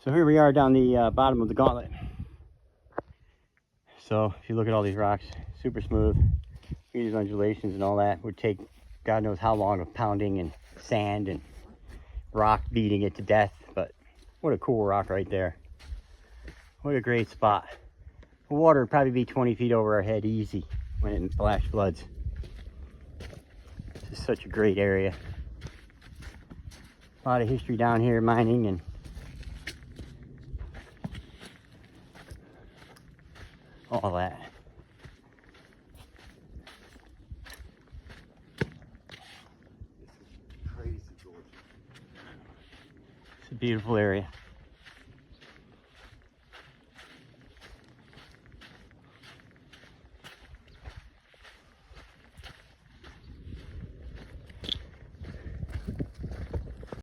So here we are down the bottom of the gauntlet. So if you look at all these rocks, super smooth. These undulations and all that would take God knows how long of pounding and sand and rock beating it to death. But what a cool rock right there. What a great spot. The water would probably be 20 feet over our head easy when it flash floods. This is such a great area. A lot of history down here, mining and all that. This is crazy, George. It's a beautiful area.